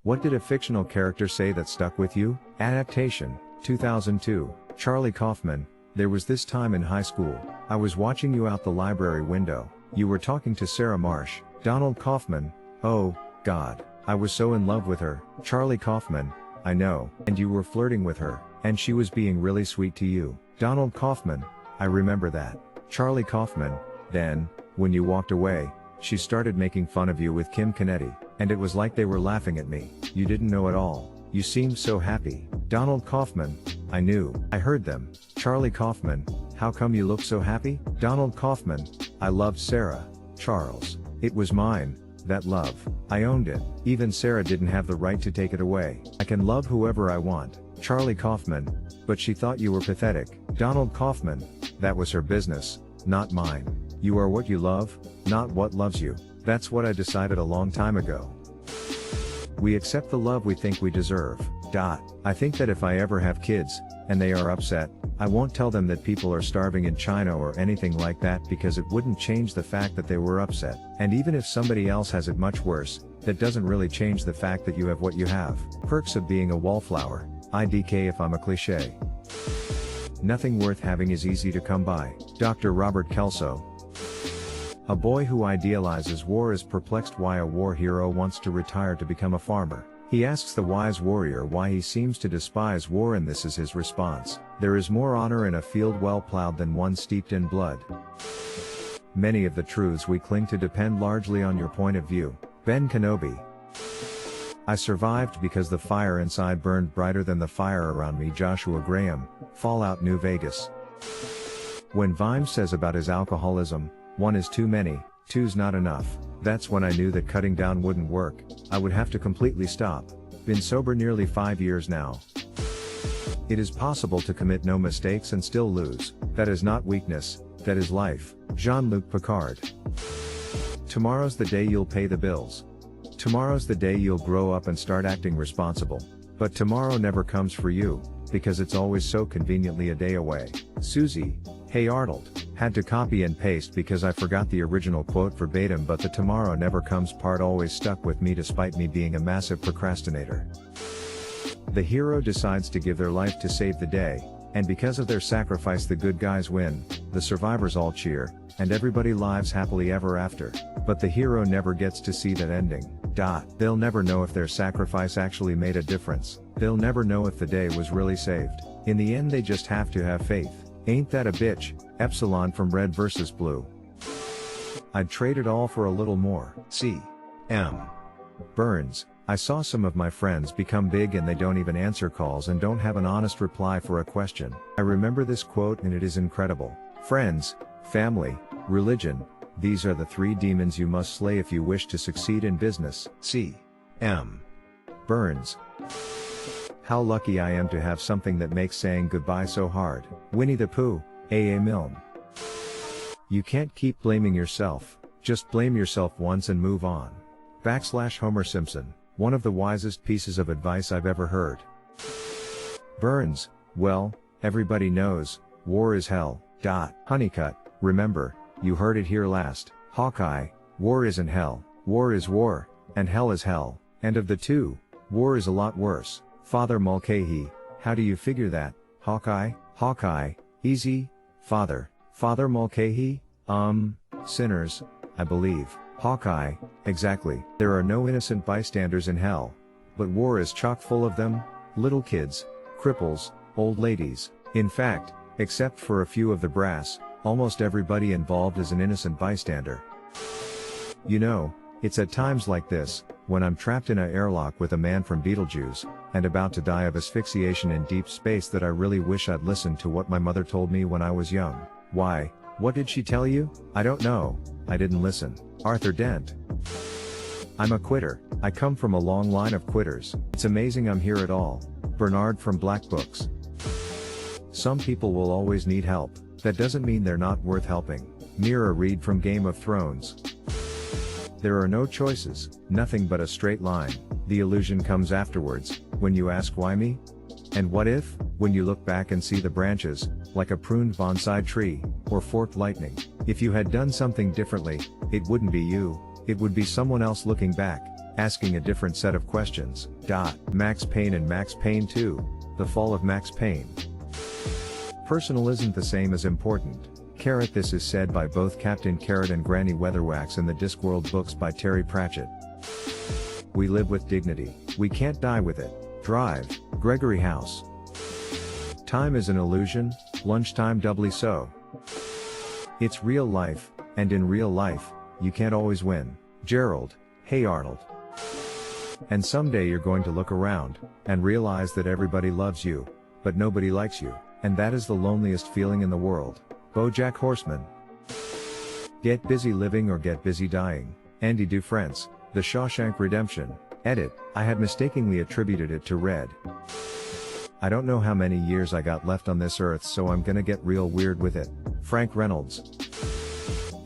What did a fictional character say that stuck with you? Adaptation, 2002, Charlie Kaufman. There was this time in high school, I was watching you out the library window. You were talking to Sarah Marsh. Donald Kaufman. Oh, God. I was so in love with her. Charlie Kaufman. I know. And you were flirting with her, and she was being really sweet to you. Donald Kaufman. I remember that. Charlie Kaufman. Then, when you walked away, she started making fun of you with Kim Kennedy, and it was like they were laughing at me. You didn't know at all. You seemed so happy. Donald Kaufman. I knew. I heard them. Charlie Kaufman. How come you look so happy? Donald Kaufman. I loved Sarah. Charles. It was mine. That love. I owned it. Even Sarah didn't have the right to take it away. I can love whoever I want. Charlie Kaufman. But she thought you were pathetic. Donald Kaufman. That was her business, not mine. You are what you love, not what loves you. That's what I decided a long time ago. We accept the love we think we deserve. I think that if I ever have kids, and they are upset, I won't tell them that people are starving in China or anything like that, because it wouldn't change the fact that they were upset. And even if somebody else has it much worse, that doesn't really change the fact that you have what you have. Perks of being a wallflower. IDK if I'm a cliché. Nothing worth having is easy to come by. Dr. Robert Kelso. A boy who idealizes war is perplexed why a war hero wants to retire to become a farmer. He asks the wise warrior why he seems to despise war, and this is his response. There is more honor in a field well plowed than one steeped in blood. Many of the truths we cling to depend largely on your point of view. Ben Kenobi. I survived because the fire inside burned brighter than the fire around me. Joshua Graham. Fallout New Vegas. When Vimes says about his alcoholism, one is too many, two's not enough. That's when I knew that cutting down wouldn't work. I would have to completely stop. Been sober nearly 5 years now. It is possible to commit no mistakes and still lose. That is not weakness, that is life. Jean-Luc Picard. Tomorrow's the day you'll pay the bills. Tomorrow's the day you'll grow up and start acting responsible. But tomorrow never comes for you, because it's always so conveniently a day away. Susie. Hey Arnold. Had to copy and paste because I forgot the original quote verbatim, but the tomorrow never comes part always stuck with me despite me being a massive procrastinator. The hero decides to give their life to save the day, and because of their sacrifice the good guys win, the survivors all cheer, and everybody lives happily ever after. But the hero never gets to see that ending. They'll never know if their sacrifice actually made a difference. They'll never know if the day was really saved. In the end they just have to have faith. Ain't that a bitch? Epsilon from Red vs. Blue. I'd trade it all for a little more. C.M. Burns. I saw some of my friends become big and they don't even answer calls and don't have an honest reply for a question. I remember this quote and it is incredible. Friends, family, religion, these are the three demons you must slay if you wish to succeed in business. C.M. Burns. How lucky I am to have something that makes saying goodbye so hard. Winnie the Pooh. A.A. Milne. You can't keep blaming yourself, just blame yourself once and move on. / Homer Simpson. One of the wisest pieces of advice I've ever heard. Burns. Well, everybody knows, war is hell. Honeycutt. Remember, you heard it here last. Hawkeye. War isn't hell, war is war, and hell is hell, and of the two, war is a lot worse. Father Mulcahy. How do you figure that, Hawkeye? Hawkeye. Easy. Father Mulcahy? Sinners, I believe. Hawkeye. Exactly. There are no innocent bystanders in hell. But war is chock full of them. Little kids, cripples, old ladies. In fact, except for a few of the brass, almost everybody involved is an innocent bystander. You know, it's at times like this, when I'm trapped in an airlock with a man from Beetlejuice, and about to die of asphyxiation in deep space, that I really wish I'd listened to what my mother told me when I was young. Why? What did she tell you? I don't know. I didn't listen. Arthur Dent. I'm a quitter. I come from a long line of quitters. It's amazing I'm here at all. Bernard from Black Books. Some people will always need help. That doesn't mean they're not worth helping. Mira Reed from Game of Thrones. There are no choices, nothing but a straight line. The illusion comes afterwards, when you ask why me? And what if, when you look back and see the branches, like a pruned bonsai tree, or forked lightning? If you had done something differently, it wouldn't be you, it would be someone else looking back, asking a different set of questions. Max Payne and Max Payne 2, The Fall of Max Payne. Personal isn't the same as important. This is said by both Captain Carrot and Granny Weatherwax in the Discworld books by Terry Pratchett. We live with dignity, we can't die with it. Drive, Gregory House. Time is an illusion, lunchtime doubly so. It's real life, and in real life, you can't always win. Gerald, Hey Arnold. And someday you're going to look around, and realize that everybody loves you, but nobody likes you, and that is the loneliest feeling in the world. BoJack Horseman. Get busy living or get busy dying. Andy Dufresne, The Shawshank Redemption. Edit, I had mistakenly attributed it to Red. I don't know how many years I got left on this earth, so I'm gonna get real weird with it. Frank Reynolds.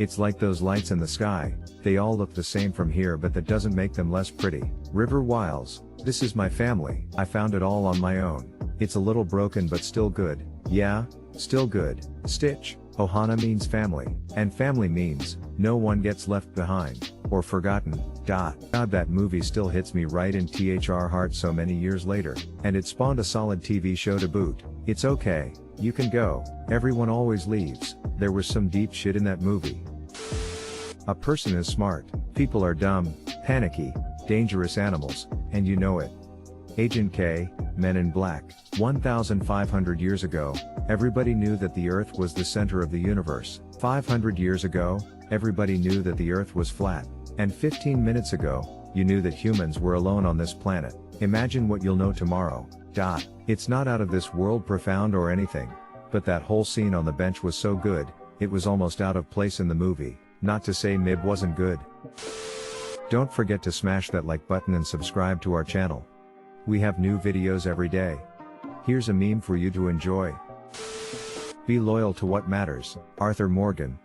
It's like those lights in the sky, they all look the same from here, but that doesn't make them less pretty. River Wiles. This is my family, I found it all on my own. It's a little broken but still good. Yeah, still good. Stitch. Ohana means family, and family means, no one gets left behind, or forgotten. God, that movie still hits me right in THR heart so many years later, and it spawned a solid TV show to boot. It's okay, you can go, everyone always leaves, there was some deep shit in that movie. A person is smart, people are dumb, panicky, dangerous animals, and you know it. Agent K, Men in Black. 1,500 years ago, everybody knew that the Earth was the center of the universe. 500 years ago, everybody knew that the Earth was flat. And 15 minutes ago, you knew that humans were alone on this planet. Imagine what you'll know tomorrow. It's not out of this world profound or anything. But that whole scene on the bench was so good, it was almost out of place in the movie. Not to say Mib wasn't good. Don't forget to smash that like button and subscribe to our channel. We have new videos every day. Here's a meme for you to enjoy. Be loyal to what matters. Arthur Morgan.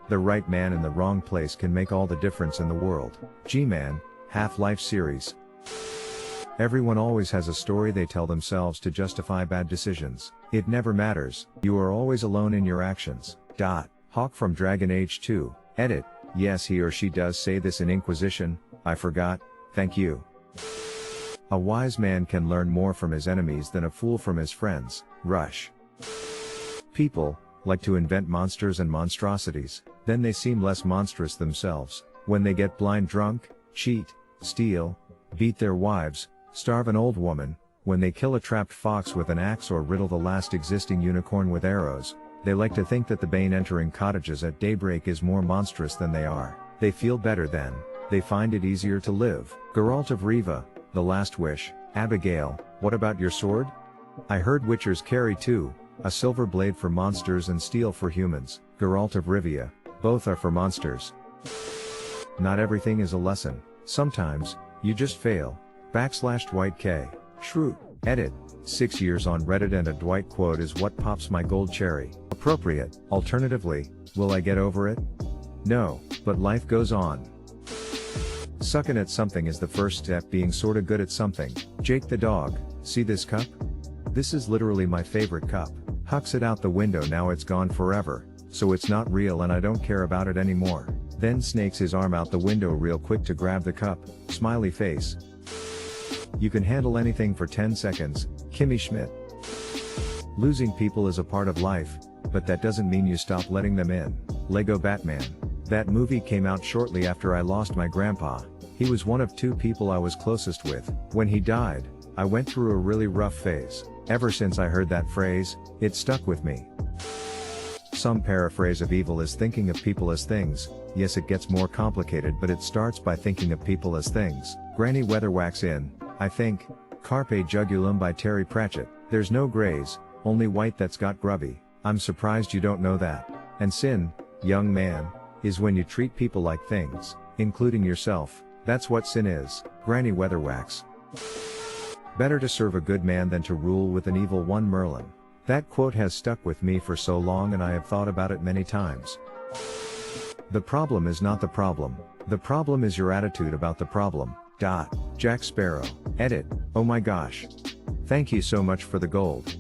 The right man in the wrong place can make all the difference in the world. G-Man, Half-Life series. Everyone always has a story they tell themselves to justify bad decisions. It never matters, you are always alone in your actions. Hawk from Dragon Age 2. Edit, yes he or she does say this in Inquisition, I forgot, thank you. A wise man can learn more from his enemies than a fool from his friends. Rush. People like to invent monsters and monstrosities, then they seem less monstrous themselves. When they get blind drunk, cheat, steal, beat their wives, starve an old woman, when they kill a trapped fox with an axe or riddle the last existing unicorn with arrows, they like to think that the Bane entering cottages at daybreak is more monstrous than they are. They feel better then, they find it easier to live. Geralt of Riva, The Last Wish. Abigail, what about your sword? I heard witchers carry two, a silver blade for monsters and steel for humans. Geralt of Rivia, both are for monsters. Not everything is a lesson, sometimes, you just fail. /Dwight K. Shrew. Edit, 6 years on Reddit and a Dwight quote is what pops my gold cherry. Appropriate. Alternatively, will I get over it? No, but life goes on. Sucking at something is the first step, being sorta good at something. Jake the dog, see this cup? This is literally my favorite cup. Hucks it out the window, now it's gone forever, so it's not real and I don't care about it anymore. Then snakes his arm out the window real quick to grab the cup, smiley face. You can handle anything for 10 seconds, Kimmy Schmidt. Losing people is a part of life, but that doesn't mean you stop letting them in. Lego Batman. That movie came out shortly after I lost my grandpa. He was one of 2 people I was closest with. When he died, I went through a really rough phase. Ever since I heard that phrase, it stuck with me. Some paraphrase of evil is thinking of people as things. Yes, it gets more complicated, but it starts by thinking of people as things. Granny Weatherwax in, I think, Carpe Jugulum by Terry Pratchett. There's no grays, only white that's got grubby. I'm surprised you don't know that. And sin, young man, is when you treat people like things, including yourself. That's what sin is. Granny Weatherwax. Better to serve a good man than to rule with an evil one. Merlin. That quote has stuck with me for so long and I have thought about it many times. The problem is not the problem. The problem is your attitude about the problem. Jack Sparrow. Edit, oh my gosh. Thank you so much for the gold.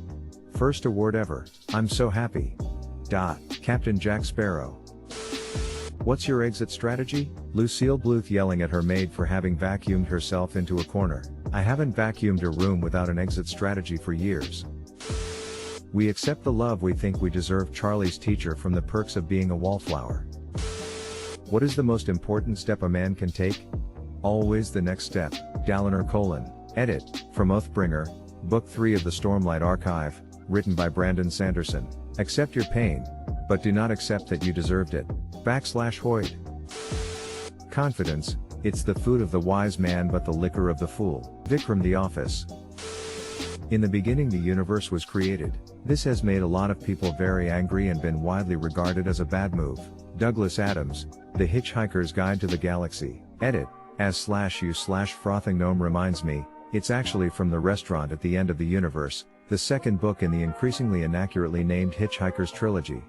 First award ever. I'm so happy. Captain Jack Sparrow. What's your exit strategy? Lucille Bluth yelling at her maid for having vacuumed herself into a corner. I haven't vacuumed a room without an exit strategy for years. We accept the love we think we deserve. Charlie's teacher from The Perks of Being a Wallflower. What is the most important step a man can take? Always the next step. Dalliner : edit, from Oathbringer, Book 3 of the Stormlight Archive, written by Brandon Sanderson. Accept your pain, but do not accept that you deserved it. /Hoyd. Confidence, it's the food of the wise man but the liquor of the fool. Vikram: The Office. In the beginning the universe was created. This has made a lot of people very angry and been widely regarded as a bad move. Douglas Adams, The Hitchhiker's Guide to the Galaxy. Edit, as/u/frothing gnome reminds me, it's actually from The Restaurant at the End of the Universe, the second book in the increasingly inaccurately named Hitchhiker's trilogy.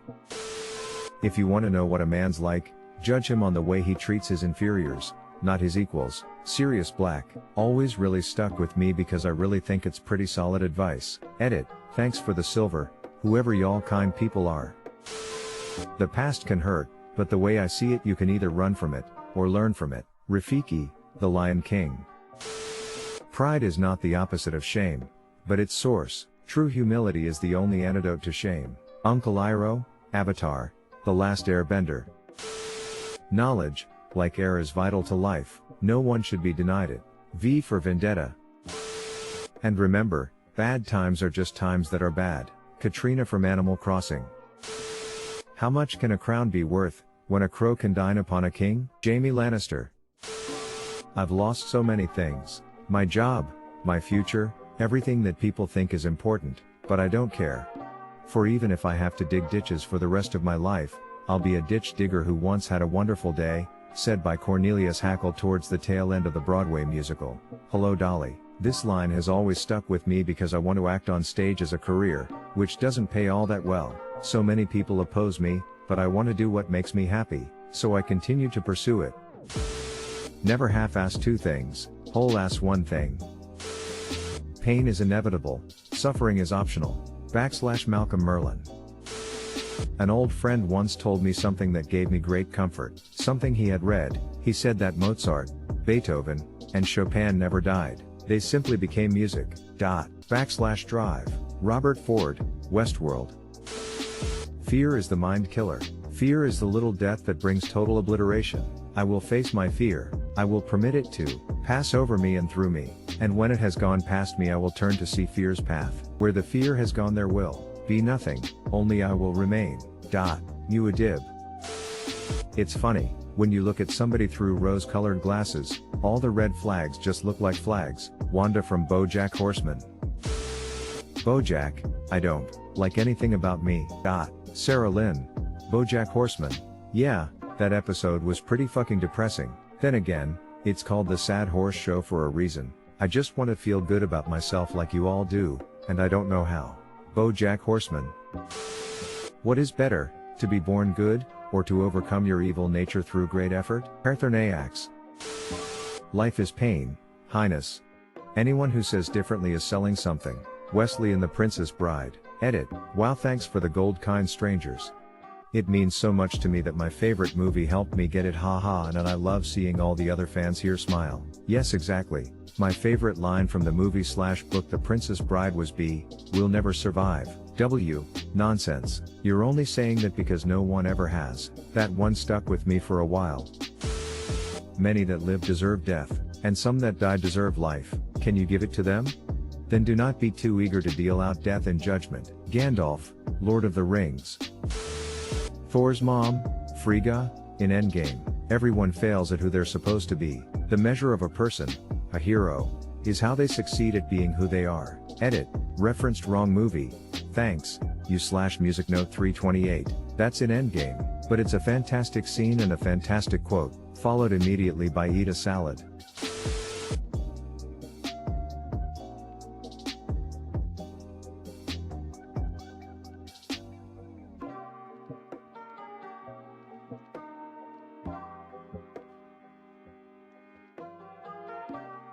If you want to know what a man's like, judge him on the way he treats his inferiors, not his equals. Sirius Black, always really stuck with me because I really think it's pretty solid advice. Edit, thanks for the silver, whoever y'all kind people are. The past can hurt, but the way I see it you can either run from it, or learn from it. Rafiki, The Lion King. Pride is not the opposite of shame, but its source. True humility is the only antidote to shame. Uncle Iroh, Avatar, The Last Airbender. Knowledge, like air, is vital to life. No one should be denied it. V for Vendetta. And remember, bad times are just times that are bad. Katrina from Animal Crossing. How much can a crown be worth, when a crow can dine upon a king? Jaime Lannister. I've lost so many things. My job, my future, everything that people think is important, but I don't care. For even if I have to dig ditches for the rest of my life, I'll be a ditch digger who once had a wonderful day, said by Cornelius Hackle towards the tail end of the Broadway musical, Hello Dolly. This line has always stuck with me because I want to act on stage as a career, which doesn't pay all that well. So many people oppose me, but I want to do what makes me happy, so I continue to pursue it. Never half-ass two things, whole-ass one thing. Pain is inevitable, suffering is optional. /Malcolm Merlin. An old friend once told me something that gave me great comfort, something he had read. He said that Mozart, Beethoven, and Chopin never died, they simply became music. /Drive. Robert Ford, Westworld. Fear is the mind killer. Fear is the little death that brings total obliteration. I will face my fear, I will permit it to pass over me and through me, and when it has gone past me I will turn to see fear's path. Where the fear has gone there will be nothing, only I will remain. Muad'Dib. It's funny, when you look at somebody through rose-colored glasses, all the red flags just look like flags. Wanda from BoJack Horseman. BoJack, I don't like anything about me. Sarah Lynn. BoJack Horseman. Yeah, that episode was pretty fucking depressing. Then again, it's called The Sad Horse Show for a reason. I just want to feel good about myself like you all do, and I don't know how. BoJack Horseman. What is better, to be born good, or to overcome your evil nature through great effort? Parthornaeax. Life is pain, Highness. Anyone who says differently is selling something. Wesley and the Princess Bride. Edit. Wow, thanks for the gold, kind strangers. It means so much to me that my favorite movie helped me get it, haha, and I love seeing all the other fans here smile. Yes, exactly. My favorite line from the movie/book The Princess Bride was B, we'll never survive. W, nonsense. You're only saying that because no one ever has. That one stuck with me for a while. Many that live deserve death, and some that die deserve life. Can you give it to them? Then do not be too eager to deal out death in judgment. Gandalf, Lord of the Rings. Thor's mom, Frigga, in Endgame. Everyone fails at who they're supposed to be. The measure of a person, a hero, is how they succeed at being who they are. Edit, referenced wrong movie. Thanks, you/music note 328. That's in Endgame, but it's a fantastic scene and a fantastic quote, followed immediately by eat a salad.